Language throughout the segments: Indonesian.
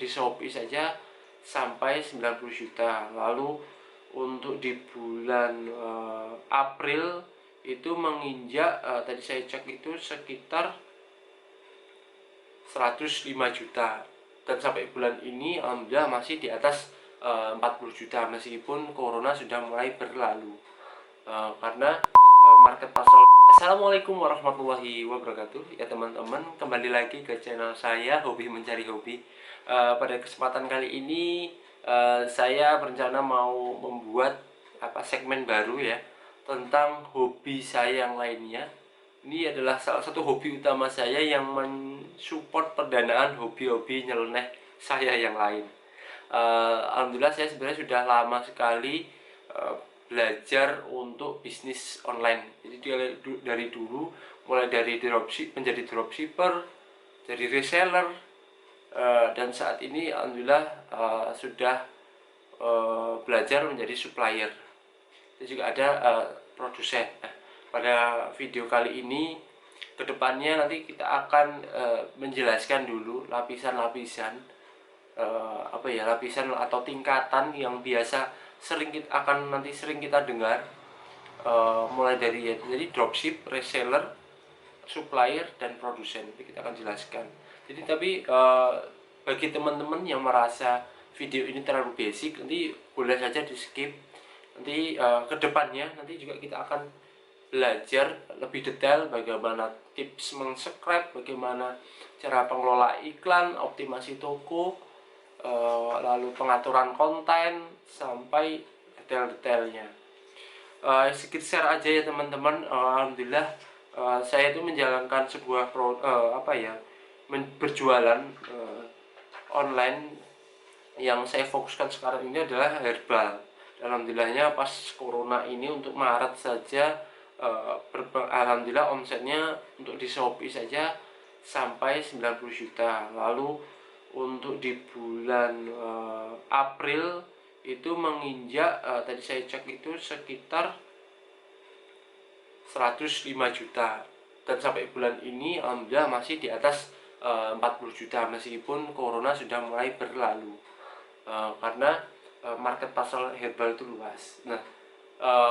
di Shopee saja sampai 90 juta. Lalu untuk di bulan April itu menginjak tadi saya cek itu sekitar 105 juta, dan sampai bulan ini alhamdulillah masih di atas 40 juta meskipun corona sudah mulai berlalu. Karena market pasar. Assalamualaikum warahmatullahi wabarakatuh ya teman-teman, kembali lagi ke channel saya Hobi Mencari Hobi. Pada kesempatan kali ini saya berencana mau membuat segmen baru ya, tentang hobi saya yang lainnya. Ini adalah salah satu hobi utama saya yang mensupport pendanaan hobi-hobi nyeleneh saya yang lain. Alhamdulillah saya sebenarnya sudah lama sekali belajar untuk bisnis online. Jadi dari dulu, mulai dari dropship menjadi dropshipper, jadi reseller, dan saat ini alhamdulillah sudah belajar menjadi supplier. Dan juga ada produsen. Pada video kali ini kedepannya nanti kita akan menjelaskan dulu lapisan-lapisan lapisan atau tingkatan yang biasa sering kita dengar, mulai dari jadi dropship, reseller, supplier, dan produsen. Nanti kita akan jelaskan. Tapi bagi teman-teman yang merasa video ini terlalu basic, nanti boleh saja di skip. Nanti kedepannya nanti juga kita akan belajar lebih detail bagaimana tips meng-subscribe, bagaimana cara pengelola iklan, optimasi toko, lalu pengaturan konten sampai detail-detailnya. Sedikit share aja ya teman-teman. Alhamdulillah saya itu menjalankan sebuah berjualan online. Yang saya fokuskan sekarang ini adalah herbal. Alhamdulillahnya pas corona ini untuk Maret saja, alhamdulillah omsetnya untuk di Shopee saja sampai 90 juta. Lalu untuk di bulan April itu menginjak tadi saya cek itu sekitar 105 juta, dan sampai bulan ini alhamdulillah masih di atas 40 juta meskipun corona sudah mulai berlalu. Karena market pasar herbal itu luas. Nah,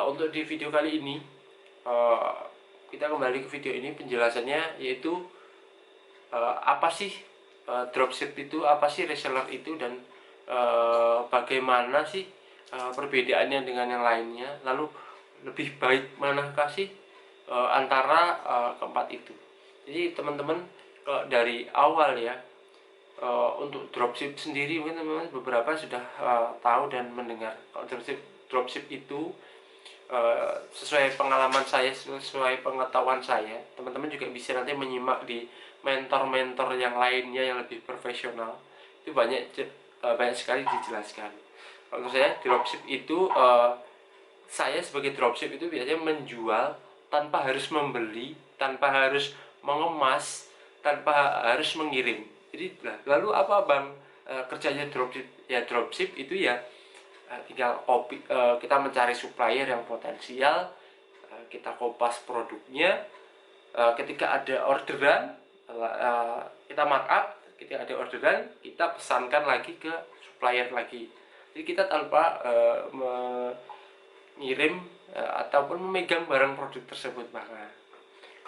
untuk di video kali ini kita kembali ke video ini, penjelasannya yaitu apa sih dropship itu, apa sih reseller itu, dan bagaimana sih perbedaannya dengan yang lainnya, lalu lebih baik manakah sih antara keempat itu. Jadi teman-teman, kalau dari awal ya, untuk dropship sendiri mungkin teman-teman beberapa sudah tahu dan mendengar. Kalau dropship itu sesuai pengalaman saya, sesuai pengetahuan saya, teman-teman juga bisa nanti menyimak di mentor-mentor yang lainnya yang lebih profesional. Itu banyak sekali dijelaskan. Kalau saya dropship itu, saya sebagai dropship itu biasanya menjual tanpa harus membeli, tanpa harus mengemas, tanpa harus mengirim. Jadi lalu apa bang kerjanya dropship? Ya dropship itu ya tinggal kita mencari supplier yang potensial, kita kopas produknya, ketika ada orderan kita markup, ketika ada orderan kita pesankan lagi ke supplier lagi. Jadi kita tanpa mengirim ataupun memegang barang produk tersebut bahkan.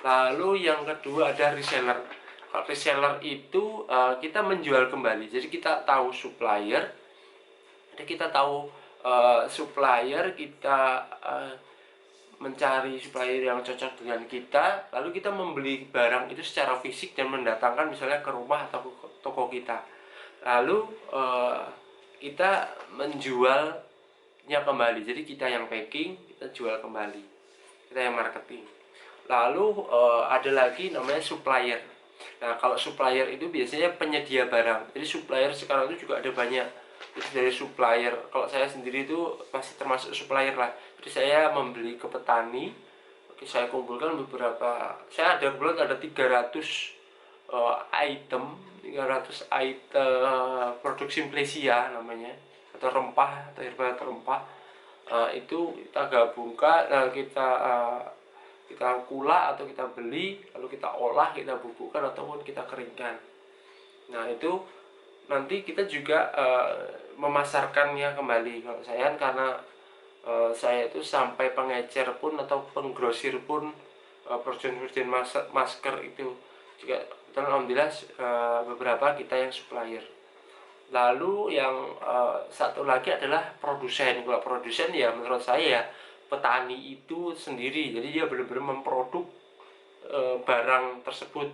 Lalu yang kedua ada reseller. Kalau reseller itu kita menjual kembali. Jadi kita tahu supplier, kita mencari supplier yang cocok dengan kita, lalu kita membeli barang itu secara fisik dan mendatangkan misalnya ke rumah atau ke toko kita. Lalu kita menjualnya kembali. Jadi kita yang packing, kita jual kembali, kita yang marketing. Lalu ada lagi namanya supplier. Nah, kalau supplier itu biasanya penyedia barang. Jadi supplier sekarang itu juga ada banyak. Jadi dari supplier, kalau saya sendiri itu masih termasuk supplier lah. Jadi saya membeli ke petani. Oke, saya kumpulkan beberapa. Saya ada ada 300 item produk simplesia namanya, atau rempah atau herbal atau rempah. Itu kita gabungkan, kita kulah atau kita beli, lalu kita olah, kita bubukkan ataupun kita keringkan. Nah, itu nanti kita juga memasarkannya kembali. Kalau saya kan karena saya itu sampai pengecer pun atau penggrosir pun, produsen masker itu juga, dan alhamdulillah beberapa kita yang supplier. Lalu yang satu lagi adalah produsen. Kalau produsen ya menurut saya ya petani itu sendiri, jadi dia benar-benar memproduk barang tersebut.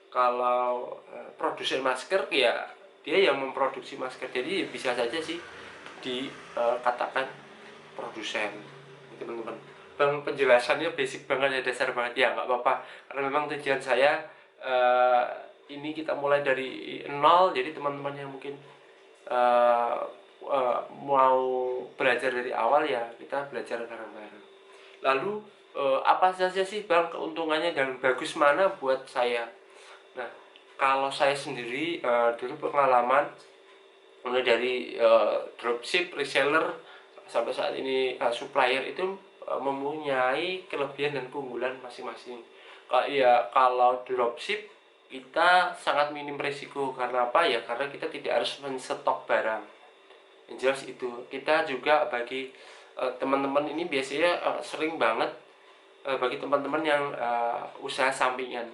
Kalau produsen masker ya dia yang memproduksi masker, jadi bisa saja sih dikatakan produsen, teman-teman. Bang, penjelasannya basic banget ya, dasar banget ya, nggak apa-apa karena memang tujuan saya uh, ini kita mulai dari nol, jadi teman-teman yang mungkin uh, mau belajar dari awal ya kita belajar bareng-bareng. Lalu apa saja sih bang keuntungannya dan bagus mana buat saya? Nah, kalau saya sendiri dulu pengalaman mulai dari dropship, reseller sampai saat ini supplier itu mempunyai kelebihan dan keunggulan masing-masing. Kalau dropship kita sangat minim risiko, karena apa ya? Karena kita tidak harus menstok barang. Yang jelas itu kita juga bagi teman-teman ini biasanya sering banget bagi teman-teman yang usaha sampingan.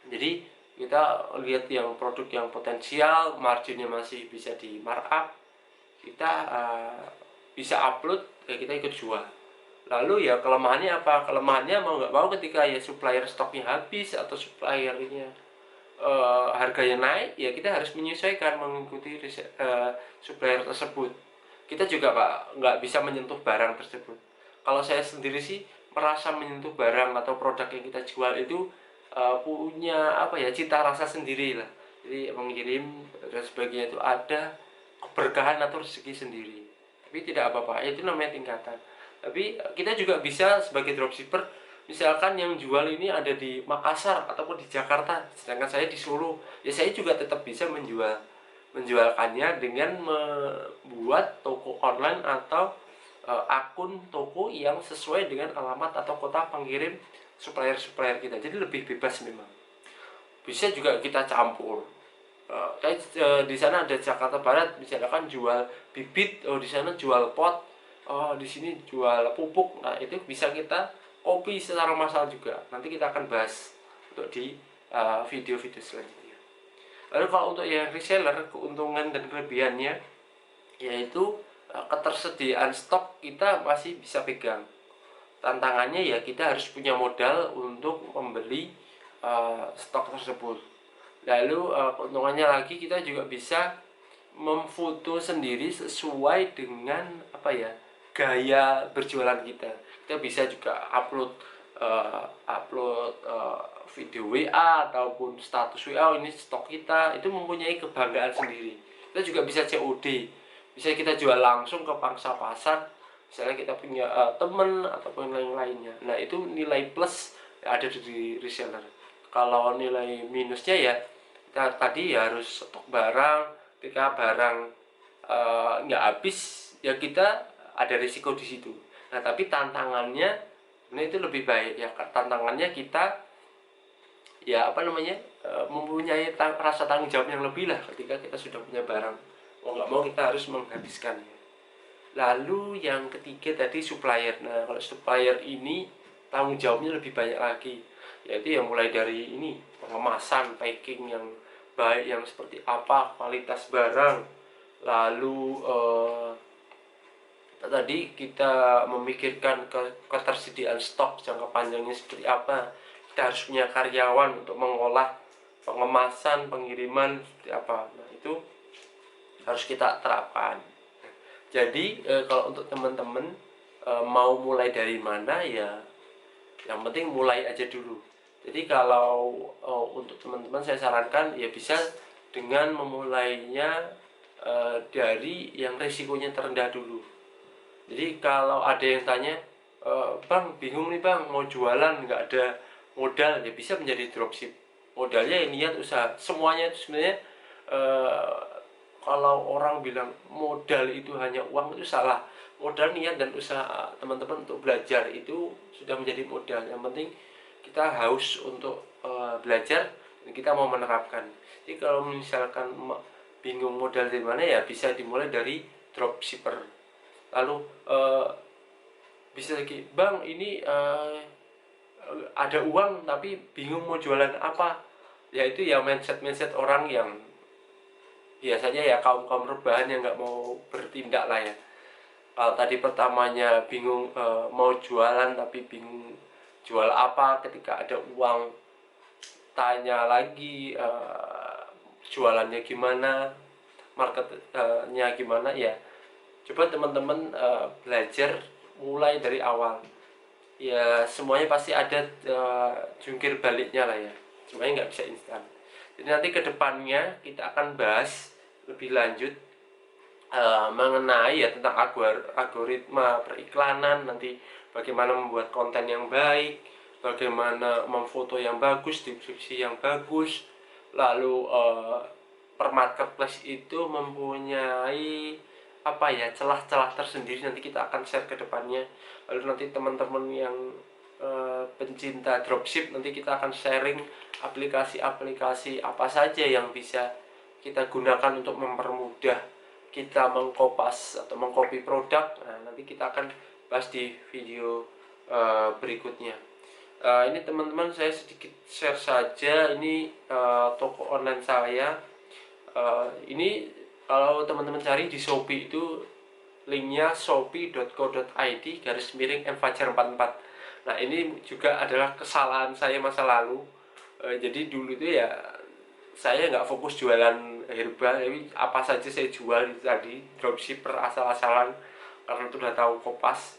Jadi kita lihat yang produk yang potensial, marginnya masih bisa di markup, kita bisa upload, ya kita ikut jual. Lalu ya kelemahannya apa? Kelemahannya mau nggak mau ketika ya supplier stoknya habis atau suppliernya harganya naik, ya kita harus menyesuaikan mengikuti supplier tersebut. Kita juga nggak bisa menyentuh barang tersebut. Kalau saya sendiri sih merasa menyentuh barang atau produk yang kita jual itu punya apa ya, cita rasa sendiri lah. Jadi mengirim dan sebagainya itu ada keberkahan atau rezeki sendiri. Tapi tidak apa-apa, itu namanya tingkatan. Tapi kita juga bisa sebagai dropshipper, misalkan yang jual ini ada di Makassar ataupun di Jakarta, sedangkan saya di Solo, ya saya juga tetap bisa menjualkannya dengan membuat toko online atau akun toko yang sesuai dengan alamat atau kota pengirim supplier kita. Jadi lebih bebas memang. Bisa juga kita campur. Di sana ada Jakarta Barat, misalkan jual bibit, oh di sana jual pot, oh di sini jual pupuk. Nah itu bisa kita copy secara massal juga. Nanti kita akan bahas untuk di video-video selanjutnya. Lalu kalau untuk yang reseller, keuntungan dan kelebihannya yaitu ketersediaan stok kita masih bisa pegang. Tantangannya ya kita harus punya modal untuk membeli stok tersebut. Lalu keuntungannya lagi kita juga bisa memfoto sendiri sesuai dengan apa ya, gaya berjualan kita. Kita bisa juga upload video WA ataupun status WA, ini stok kita, itu mempunyai kebanggaan sendiri. Kita juga bisa COD, bisa kita jual langsung ke pangsa pasar, misalnya kita punya temen ataupun lain-lainnya. Nah itu nilai plus ada di reseller. Kalau nilai minusnya ya kita tadi ya harus stok barang, ketika barang nggak habis ya kita ada risiko di situ. Nah tapi tantangannya ini itu lebih baik ya, tantangannya kita ya apa namanya, mempunyai rasa tanggung jawab yang lebih lah ketika kita sudah punya barang, mau nggak mau kita harus menghabiskannya. Lalu yang ketiga tadi supplier. Nah kalau supplier ini tanggung jawabnya lebih banyak lagi, yaitu yang mulai dari ini pengemasan, packing yang baik, yang seperti apa, kualitas barang, lalu tadi kita memikirkan ketersediaan stok jangka panjangnya seperti apa, kita harus punya karyawan untuk mengolah pengemasan, pengiriman seperti apa. Nah itu harus kita terapkan. Jadi kalau untuk teman-teman mau mulai dari mana ya, yang penting mulai aja dulu. Jadi kalau untuk teman-teman saya sarankan ya bisa dengan memulainya dari yang risikonya terendah dulu. Jadi kalau ada yang tanya, bang bingung nih bang mau jualan nggak ada modal, ya bisa menjadi dropship. Modalnya ya niat usaha, semuanya itu sebenarnya kalau orang bilang modal itu hanya uang itu salah. Modal niat dan usaha teman-teman untuk belajar itu sudah menjadi modal. Yang penting kita haus untuk belajar dan kita mau menerapkan. Jadi kalau misalkan bingung modal dari mana, ya bisa dimulai dari dropshipper. Lalu bisa lagi, bang ini ada uang tapi bingung mau jualan apa, yaitu ya mindset orang yang biasanya ya kaum kaum rebahan yang nggak mau bertindak lah ya. Kalau tadi pertamanya bingung mau jualan tapi bingung jual apa, ketika ada uang tanya lagi jualannya gimana, marketnya gimana, ya coba teman-teman belajar mulai dari awal. Ya semuanya pasti ada jungkir baliknya lah ya, semuanya nggak bisa instan. Jadi nanti kedepannya kita akan bahas lebih lanjut mengenai ya tentang algoritma periklanan, nanti bagaimana membuat konten yang baik, bagaimana memfoto yang bagus, deskripsi yang bagus, lalu per marketplace itu mempunyai apa ya, celah-celah tersendiri, nanti kita akan share ke depannya. Lalu nanti teman-teman yang pencinta dropship, nanti kita akan sharing aplikasi-aplikasi apa saja yang bisa kita gunakan untuk mempermudah kita mengkopas atau mengcopy produk. Nah, nanti kita akan bahas di video berikutnya. Ini teman-teman saya sedikit share saja, ini toko online saya. Ini kalau teman-teman cari di Shopee itu linknya shopee.co.id/mfajar44. Nah, ini juga adalah kesalahan saya masa lalu. Jadi dulu itu ya saya nggak fokus jualan herbal, tapi apa saja saya jual itu tadi, dropshipper asal-asalan karena itu udah tahu kopas.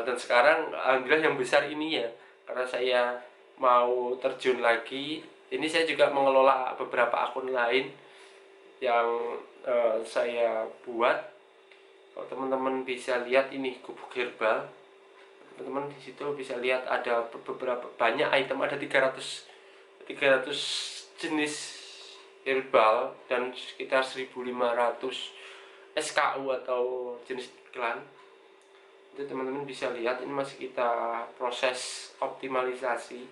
Dan sekarang alhamdulillah yang besar ini ya, karena saya mau terjun lagi, ini saya juga mengelola beberapa akun lain yang saya buat. Kalau teman-teman bisa lihat ini gubuk herbal, teman-teman di situ bisa lihat ada beberapa banyak item, ada 300 jenis herbal dan sekitar 1.500 SKU atau jenis iklan. Itu teman-teman bisa lihat, ini masih kita proses optimalisasi.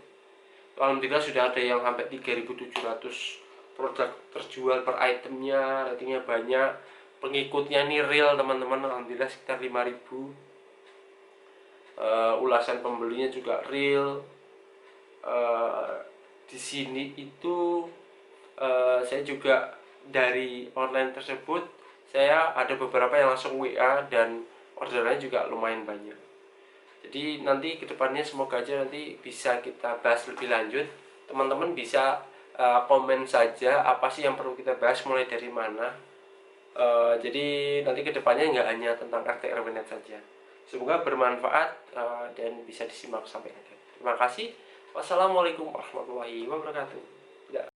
Alhamdulillah sudah ada yang sampai 3.700 produk terjual per itemnya, ratingnya banyak, pengikutnya ini real teman-teman, alhamdulillah sekitar 5.000. Ulasan pembelinya juga real. Di sini itu saya juga dari online tersebut saya ada beberapa yang langsung WA dan orderannya juga lumayan banyak. Jadi nanti kedepannya semoga aja nanti bisa kita bahas lebih lanjut. Teman-teman bisa komen saja apa sih yang perlu kita bahas, mulai dari mana. Jadi nanti kedepannya nggak hanya tentang RT RW-net saja. Semoga bermanfaat dan bisa disimak sampai akhir. Terima kasih. Wassalamualaikum warahmatullahi wabarakatuh.